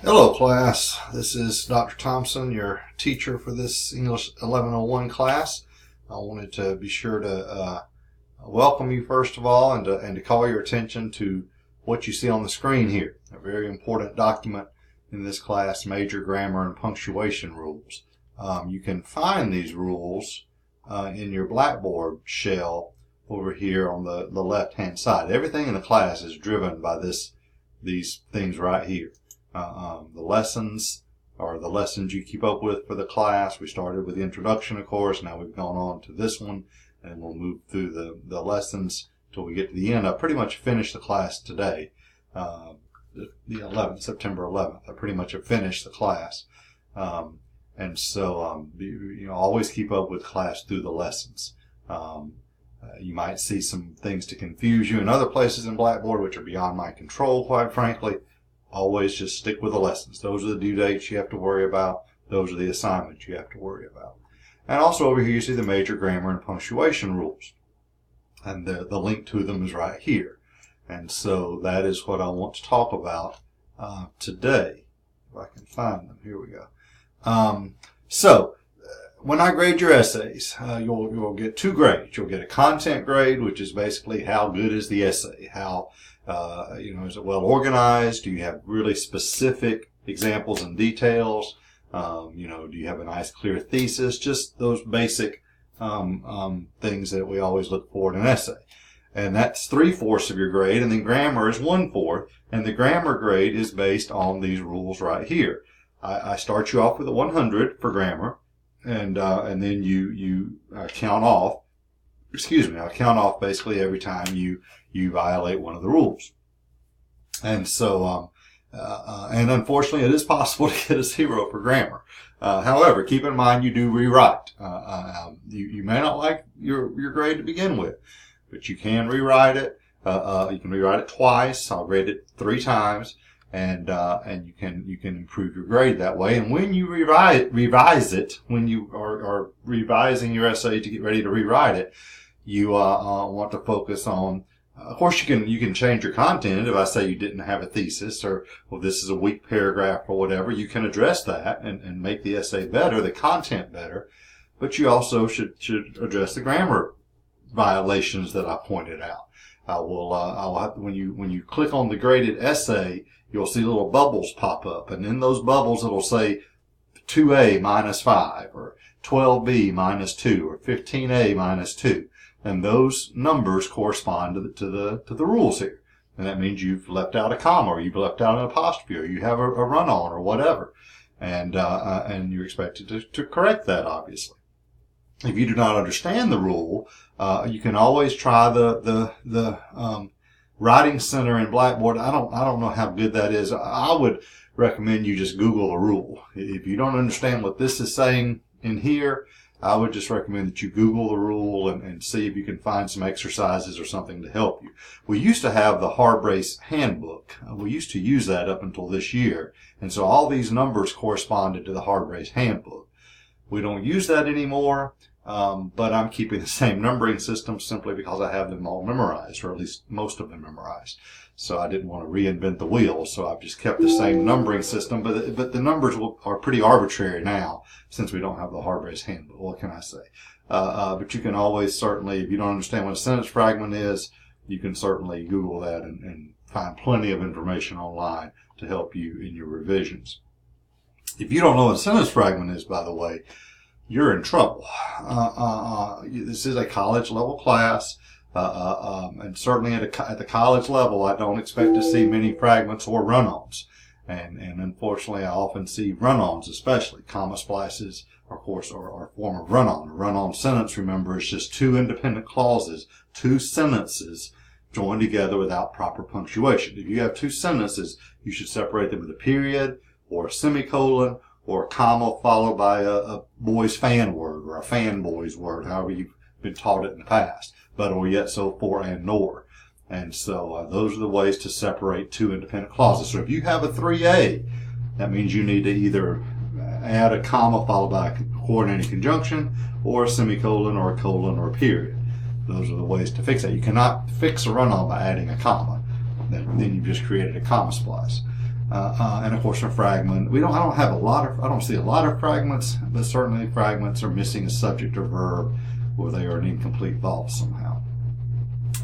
Hello class, this is Dr. Thompson, your teacher for this English 1101 class. I wanted to be sure to welcome you first of all and to call your attention to what you see on the screen here. A very important document in this class, Major Grammar and Punctuation Rules. You can find these rules in your Blackboard shell over here on the left hand side. Everything in the class is driven by these things right here. The lessons are the lessons you keep up with for the class. We started with the introduction, of course. Now we've gone on to this one, and we'll move through the lessons till we get to the end. I pretty much finished the class today, the 11th, September 11th. I pretty much have finished the class, and so always keep up with class through the lessons. You might see some things to confuse you in other places in Blackboard, which are beyond my control, quite frankly. Always just stick with the lessons. Those are the due dates you have to worry about. Those are the assignments you have to worry about. And also over here you see the major grammar and punctuation rules. And the link to them is right here. And so that is what I want to talk about today. If I can find them. Here we go. When I grade your essays, you'll get two grades. You'll get a content grade, which is basically how good is the essay, how is it well organized? Do you have really specific examples and details? Do you have a nice clear thesis? Just those basic things that we always look for in an essay. And that's 3/4 of your grade, and then grammar is 1/4, and the grammar grade is based on these rules right here. I start you off with a 100 for grammar, and then you count off. I count off basically every time you violate one of the rules. And so, and unfortunately it is possible to get a 0 for grammar. However, keep in mind you do rewrite. You may not like your grade to begin with, but you can rewrite it. You can rewrite it twice. I'll grade it 3 times. And you can improve your grade that way. And when you revise it, when you are revising your essay to get ready to rewrite it, you want to focus on. Of course, you can change your content. If I say you didn't have a thesis, or this is a weak paragraph or whatever, you can address that and make the essay better, the content better. But you also should address the grammar violations that I pointed out. When you click on the graded essay, you'll see little bubbles pop up, and in those bubbles it'll say 2A -5, or 12B -2, or 15A -2. And those numbers correspond to the rules here. And that means you've left out a comma, or you've left out an apostrophe, or you have a run-on, or whatever. And you're expected to correct that, obviously. If you do not understand the rule, you can always try the Writing Center in Blackboard. I don't know how good that is. I would recommend you just Google the rule. If you don't understand what this is saying in here, I would just recommend that you Google the rule and see if you can find some exercises or something to help you. We used to have the Hard Brace Handbook. We used to use that up until this year. And so all these numbers corresponded to the Hard Brace Handbook. We don't use that anymore, but I'm keeping the same numbering system simply because I have them all memorized, or at least most of them memorized. So I didn't want to reinvent the wheel, so I've just kept the same numbering system. But the numbers are pretty arbitrary now, since we don't have the Hard Brace Handbook. What can I say? But you can always certainly, if you don't understand what a sentence fragment is, you can certainly Google that and find plenty of information online to help you in your revisions. If you don't know what a sentence fragment is, by the way, you're in trouble. This is a college level class. And certainly at the college level, I don't expect to see many fragments or run-ons. And unfortunately, I often see run-ons, especially. Comma splices, of course, are a form of run-on. A run-on sentence, remember, is just 2 independent clauses, 2 sentences joined together without proper punctuation. If you have 2 sentences, you should separate them with a period, or a semicolon, or a comma followed by a boy's fan word, or a fanboy's word, however you've been taught it in the past. But, or yet, so, for, and, nor. And so those are the ways to separate 2 independent clauses. So if you have a 3A, that means you need to either add a comma followed by a coordinating conjunction, or a semicolon, or a colon, or a period. Those are the ways to fix that. You cannot fix a run-on by adding a comma. Then you've just created a comma splice. and of course a fragment. I don't see a lot of fragments, but certainly fragments are missing a subject or verb, or they are an incomplete thought somehow.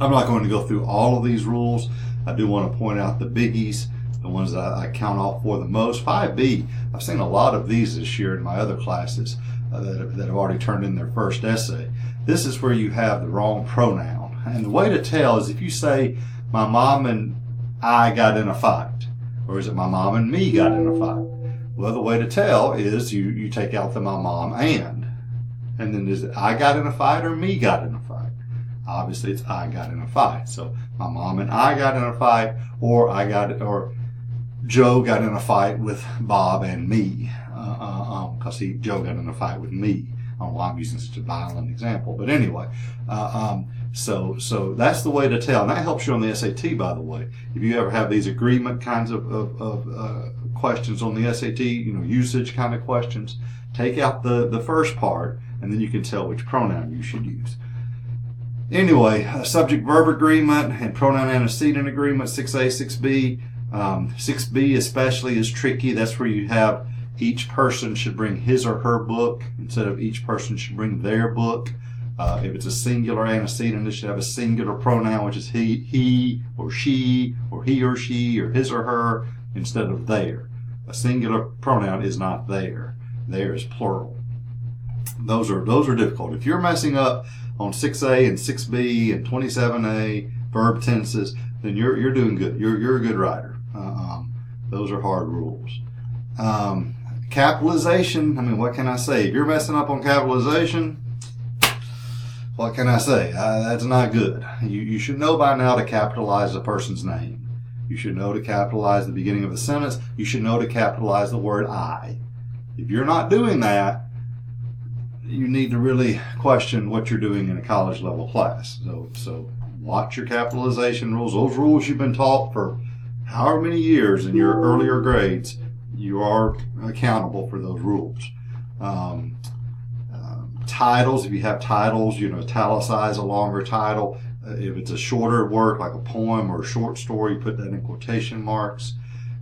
I'm not going to go through all of these rules. I do want to point out the biggies, the ones that I count off for the most. 5B, I've seen a lot of these this year in my other classes that have already turned in their first essay. This is where you have the wrong pronoun. And the way to tell is if you say, my mom and I got in a fight, or is it my mom and me got in a fight? Well, the way to tell is you take out the my mom and then is it I got in a fight or me got in a fight? Obviously, it's I got in a fight. So my mom and I got in a fight, or Joe got in a fight with Bob and me, because Joe got in a fight with me. I don't know why I'm using such a violent example, but anyway, so that's the way to tell, and that helps you on the SAT, by the way. If you ever have these agreement kinds of questions on the SAT, usage kind of questions, take out the first part, and then you can tell which pronoun you should use. Anyway, subject-verb agreement and pronoun antecedent agreement, 6A, 6B. 6B especially is tricky. That's where you have each person should bring his or her book instead of each person should bring their book. If it's a singular antecedent, it should have a singular pronoun, which is he or she, or he or she, or his or her, instead of their. A singular pronoun is not their. Their is plural. Those are difficult. If you're messing up on 6A and 6B and 27A verb tenses, then you're doing good. You're a good writer. Those are hard rules. Capitalization, what can I say? If you're messing up on capitalization, what can I say? That's not good. You should know by now to capitalize a person's name. You should know to capitalize the beginning of a sentence. You should know to capitalize the word I. If you're not doing that, you need to really question what you're doing in a college level class. So watch your capitalization rules. Those rules you've been taught for however many years in your earlier grades, you are accountable for those rules. Titles, if you have titles, italicize a longer title. If it's a shorter work, like a poem or a short story, put that in quotation marks.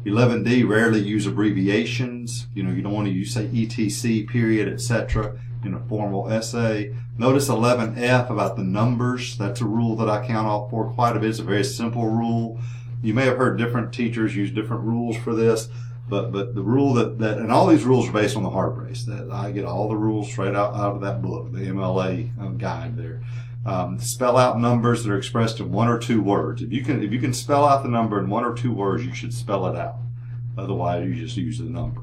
11D, rarely use abbreviations. You don't want to say ETC, period, etc. in a formal essay. Notice 11F about the numbers. That's a rule that I count off for quite a bit. It's a very simple rule. You may have heard different teachers use different rules for this, but the rule that and all these rules are based on the Heart Race. That I get all the rules straight out of that book, the MLA guide there. Spell out numbers that are expressed in one or two words. If you can spell out the number in one or two words, you should spell it out. Otherwise, you just use the number.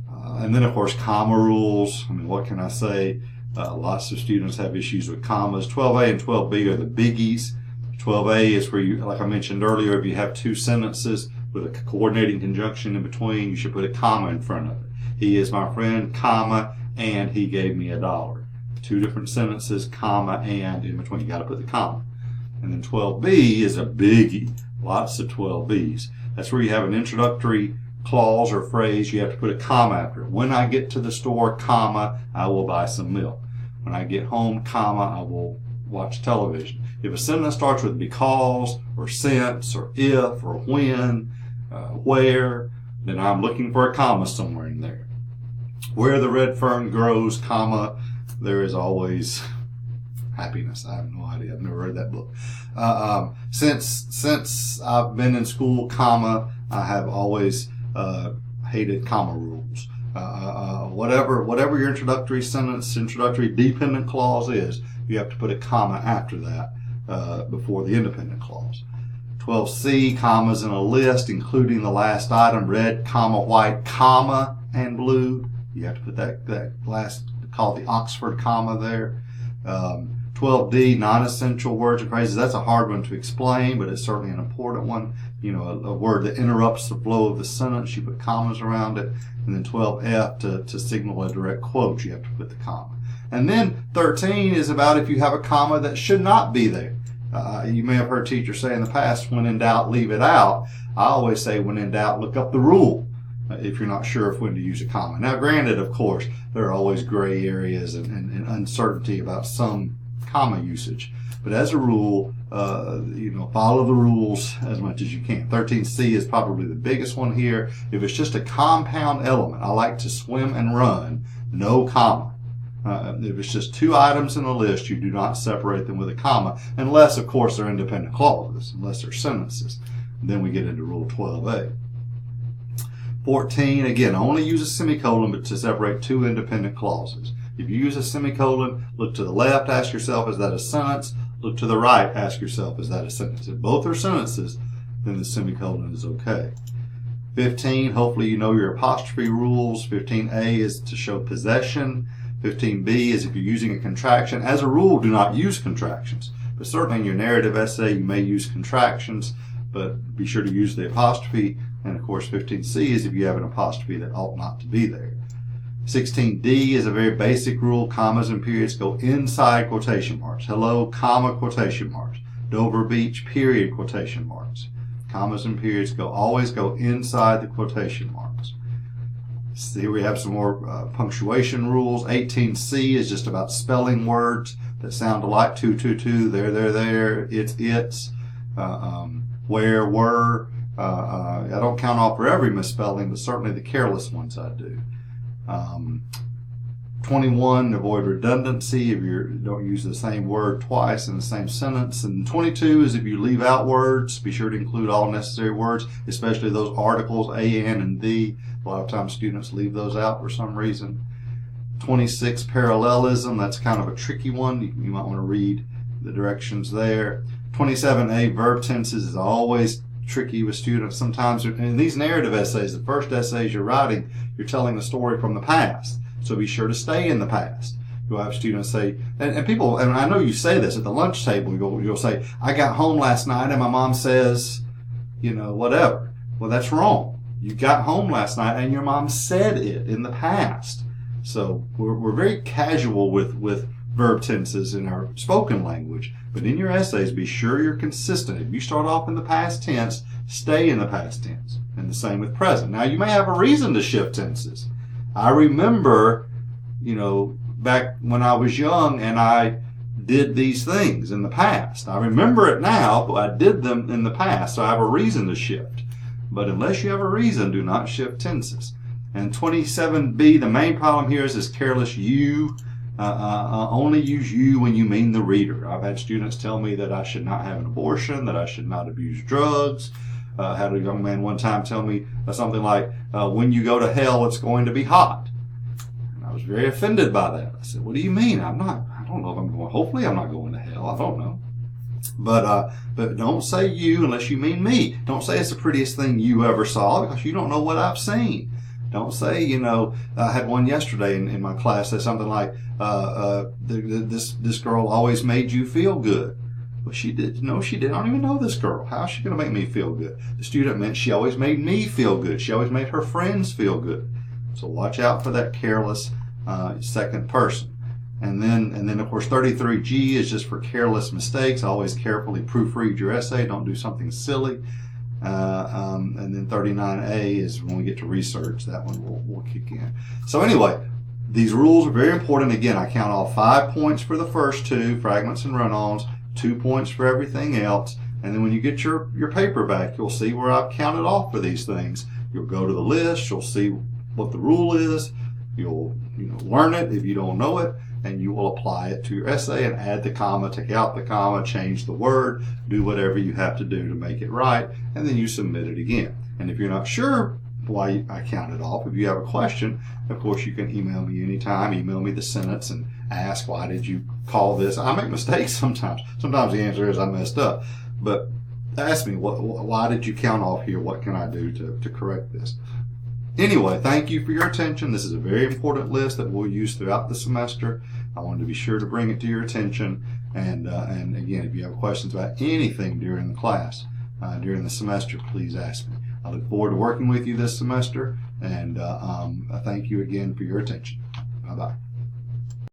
And then, of course, comma rules. What can I say? Lots of students have issues with commas. 12A and 12B are the biggies. 12A is where you, like I mentioned earlier, if you have two sentences with a coordinating conjunction in between, you should put a comma in front of it. He is my friend, comma, and he gave me $1. Two different sentences, comma, and in between. You got to put the comma. And then 12B is a biggie. Lots of 12Bs. That's where you have an introductory clause or phrase. You have to put a comma after it. When I get to the store, comma, I will buy some milk. When I get home, comma, I will watch television. If a sentence starts with because, or since, or if, or when, where, then I'm looking for a comma somewhere in there. Where the red fern grows, comma, there is always happiness. I have no idea. I've never read that book. Since I've been in school, comma, I have always hated comma rules. Whatever your introductory sentence, introductory dependent clause is, you have to put a comma after that before the independent clause. 12C, commas in a list, including the last item, red, comma, white, comma, and blue. You have to put that last, called the Oxford comma there. 12D, non-essential words and phrases. That's a hard one to explain, but it's certainly an important one. A word that interrupts the flow of the sentence, you put commas around it. And then 12F, to signal a direct quote, you have to put the comma. And then 13 is about if you have a comma that should not be there. You may have heard teachers say in the past, when in doubt, leave it out. I always say, when in doubt, look up the rule if you're not sure of when to use a comma. Now, granted, of course, there are always gray areas and uncertainty about some comma usage. But as a rule, follow the rules as much as you can. 13C is probably the biggest one here. If it's just a compound element, I like to swim and run, no comma. If it's just two items in a list, you do not separate them with a comma, unless, of course, they're independent clauses, unless they're sentences. Then we get into Rule 12A. 14, again, only use a semicolon but to separate two independent clauses. If you use a semicolon, look to the left, ask yourself, is that a sentence? Look to the right, ask yourself, is that a sentence? If both are sentences, then the semicolon is okay. 15, hopefully you know your apostrophe rules. 15A is to show possession. 15B is if you're using a contraction. As a rule, do not use contractions. But certainly in your narrative essay, you may use contractions, but be sure to use the apostrophe. And of course, 15C is if you have an apostrophe that ought not to be there. 16D is a very basic rule. Commas and periods go inside quotation marks. Hello, comma, quotation marks. Dover Beach, period, quotation marks. Commas and periods always go inside the quotation marks. So here we have some more punctuation rules. 18C is just about spelling words that sound alike. There, it's, where, were. I don't count off for every misspelling, but certainly the careless ones I do. 21, avoid redundancy if you don't use the same word twice in the same sentence. And 22 is if you leave out words, be sure to include all necessary words, especially those articles, a, an, and the. A lot of times students leave those out for some reason. 26, parallelism, that's kind of a tricky one. You might want to read the directions there. 27A, verb tenses, is always tricky with students. Sometimes in these narrative essays, the first essays you're writing, you're telling the story from the past. So be sure to stay in the past. You'll have students say, and people, and I know you say this at the lunch table, you'll say, I got home last night and my mom says, whatever. Well, that's wrong. You got home last night and your mom said it in the past. So we're very casual with verb tenses in our spoken language. But in your essays, be sure you're consistent. If you start off in the past tense, stay in the past tense. And the same with present. Now, you may have a reason to shift tenses. I remember, back when I was young and I did these things in the past. I remember it now, but I did them in the past, so I have a reason to shift. But unless you have a reason, do not shift tenses. And 27B, the main problem here is this careless you. Only use you when you mean the reader. I've had students tell me that I should not have an abortion, that I should not abuse drugs. I had a young man one time tell me something like, when you go to hell, it's going to be hot. And I was very offended by that. I said, what do you mean? I don't know if I'm going, hopefully I'm not going to hell. I don't know. But don't say you unless you mean me. Don't say it's the prettiest thing you ever saw because you don't know what I've seen. Don't say, I had one yesterday in my class say something like, this girl always made you feel good. Well, she did. No, she didn't. I don't even know this girl. How is she going to make me feel good? The student meant she always made me feel good. She always made her friends feel good. So watch out for that careless second person. And then of course 33G is just for careless mistakes. Always carefully proofread your essay. Don't do something silly. And then 39A is when we get to research. That one will kick in. So anyway, these rules are very important. Again, I count all 5 points for the first two, fragments and run-ons, 2 points for everything else. And then when you get your paper back, you'll see where I've counted off for these things. You'll go to the list. You'll see what the rule is. You'll learn it if you don't know it. And you will apply it to your essay and add the comma, take out the comma, change the word, do whatever you have to do to make it right, and then you submit it again. And if you're not sure why I counted off, if you have a question, of course you can email me anytime. Email me the sentence and ask, why did you call this? I make mistakes sometimes. Sometimes the answer is I messed up. But ask me, why did you count off here? What can I do to correct this? Anyway, thank you for your attention. This is a very important list that we'll use throughout the semester. I wanted to be sure to bring it to your attention. And again, if you have questions about anything during the class, during the semester, please ask me. I look forward to working with you this semester. And thank you again for your attention. Bye-bye.